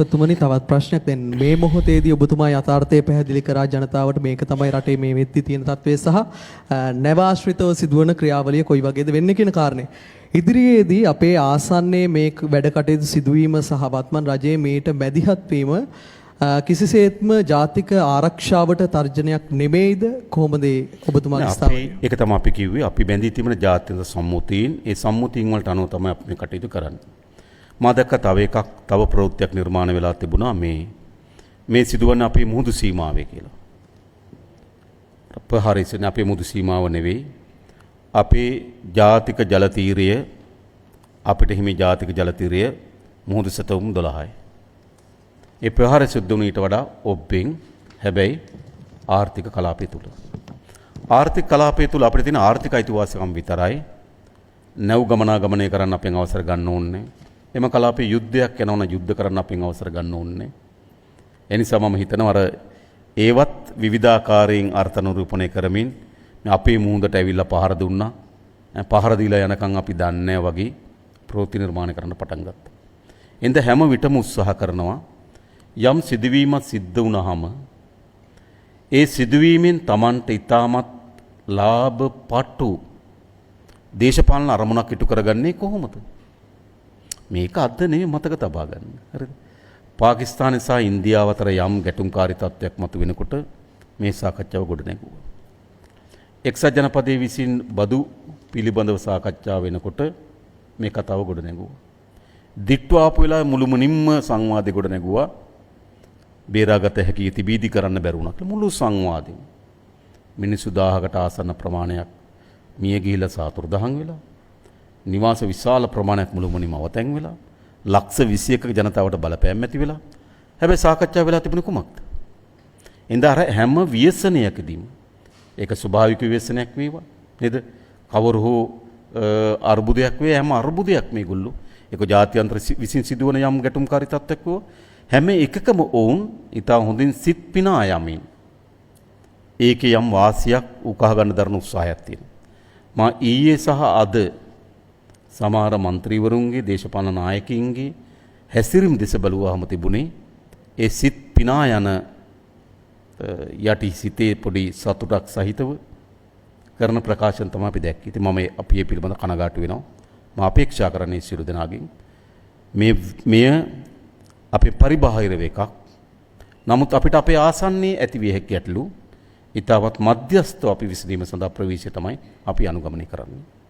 ජනාධිපතිතුමනි තවත් ප්‍රශ්නයක් දැන් මේ මොහොතේදී ඔබතුමා යථාර්ථය පැහැදිලි කරා ජනතාවට මේක තමයි රටේ මේ වෙද්දි තියෙන තත්ත්වය සහ නැව ආශ්‍රිතව සිදුවන ක්‍රියාවලිය කොයි වගේද වෙන්නේ කියන කාරණේ. ඉදිරියේදී අපේ ආසන්නයේ මේ වැඩ කටයුතු සිදුවීම සහ වත්මන් රජයේ මේට මැදිහත් වීම කිසිසේත්ම ජාතික ආරක්ෂාවට තර්ජනයක් නෙමෙයිද කොහොමද ඔබතුමාගේ ස්ථාවරය? ඒක තමයි අපි කිව්වේ අපි බැඳී තිබෙන ජාතික සම්මුතීන් ඒ සම්මුතීන් වලට අනුව තමයි අපි මේ කටයුතු කරන්නේ. මා දැක්ක තව ප්‍රවෘත්තියක් නිර්මාණය වෙලා තිබුණා මේ සිදුවන අපේ මුහුදු සීමාවේ කියලා. ප්‍රහාරයෙන් අපේ මුහුදු සීමාව නෙවෙයි අපේ ජාතික ජල තීරය අපිට හිමි ජාතික ජල තීරය මුහුදු සතවුම් 12යි. ඒ ප්‍රහාරය සිද්ධ වුණ ඊට වඩා ඔබ්බෙන් හැබැයි ආර්ථික කලාපය තුල. ආර්ථික කලාපය තුල අපිට තියෙන ආර්ථික අයිතිවාසිකම් විතරයි නැව් ගමනාගමනය කරන්න අපෙන් අවසර ගන්න ඕනේ. එම කලාපේ යුද්ධයක් යනවන යුද්ධ කරන්න අපෙන් අවසර ගන්න ඕනේ. ඒ නිසා මම හිතනවා අර ඒවත් විවිධාකාරයෙන් අර්ථ නිරූපණය කරමින් අපේ මුහුදට ඇවිල්ලා පහර දුන්නා. පහර දීලා යනකම් අපි දන්නේ වගේ ප්‍රවෘත්ති නිර්මාණය කරන්න පටන් ගත්තා. එඳ හැම විටම උත්සාහ කරනවා යම් සිදුවීමක් සිද්ධ වුණාම ඒ සිදුවීමෙන් Tamanට ඊටමත් ලාභ පටු දේශපාලන අරමුණක් ඉටු කරගන්නේ කොහොමද? මේක අද නෙවෙයි මතක තබා ගන්න. හරිද? පාකිස්තානය සහ ඉන්දියාව අතර යම් ගැටුම්කාරී තත්ත්වයක් මතුවෙනකොට මේ සාකච්ඡාව ගොඩ නැගුවා. එක්සත් ජනපදයේ විසින් බදු පිළිබඳව සාකච්ඡා වෙනකොට මේ කතාව ගොඩ නැගුවා. දිට්ටු ආපු වෙලාවේ මුළුමනින්ම සංවාදේ ගොඩ නැගුවා. බේරාගත හැකි තිබීදි කරන්න බැරුණා කියලා මුළු සංවාදෙම. මිනිස්සු 1000කට ආසන්න ප්‍රමාණයක් මිය ගිහිලා සාතුරුදහන් වෙලා. නිවාස විශාල ප්‍රමාණයක් මුළුමනින්ම අවතැන් වෙලා. ලක්ෂ 21ක ජනතාවට බලපෑම් ඇති වෙලා. හැබැයි සාකච්ඡා වෙලා තිබුණේ කුමක්ද? එඳ අර හැම ව්‍යසනයකදීම ඒක ස්වභාවික ව්‍යසනයක් වේවා නේද? කවර හෝ අර්බුදයක් වේ හැම අර්බුදයක් මේගොල්ලෝ ඒක ජාත්‍යන්තර විසින් සිදුවන යම් ගැටුම්කාරී තත්ත්වයක් වෝ හැම එකකම ඔවුන් ඊට හොඳින් සිත් පිනා යමින් ඒකේ යම් වාසියක් උකහා ගන්න දරන උත්සාහයක් තියෙනවා. මා ඊයේ සහ අද සමහර മന്ത്രിවරුන්ගේ දේශපාලන නායකින්ගේ හැසිරීම් දෙස බලුවාම තිබුණේ ඒ සිත් පිනා යන යටි සිතේ පොඩි සතුටක් සහිතව කරන ප්‍රකාශන තමයි අපි දැක්කේ. ඉතින් මම අපි මේ පිළිබඳ කනගාටු වෙනවා. මම අපේක්ෂා කරන්නේ සියලු දෙනාගෙන් මෙය අපේ පරිබාහිර එකක්. නමුත් අපිට අපේ ආසන්නයේ ඇති විය හැකි ගැටලු ඊටවත් මධ්‍යස්ථව අපි විසඳීම සඳහා ප්‍රවේශය තමයි අපි අනුගමනය කරන්නේ.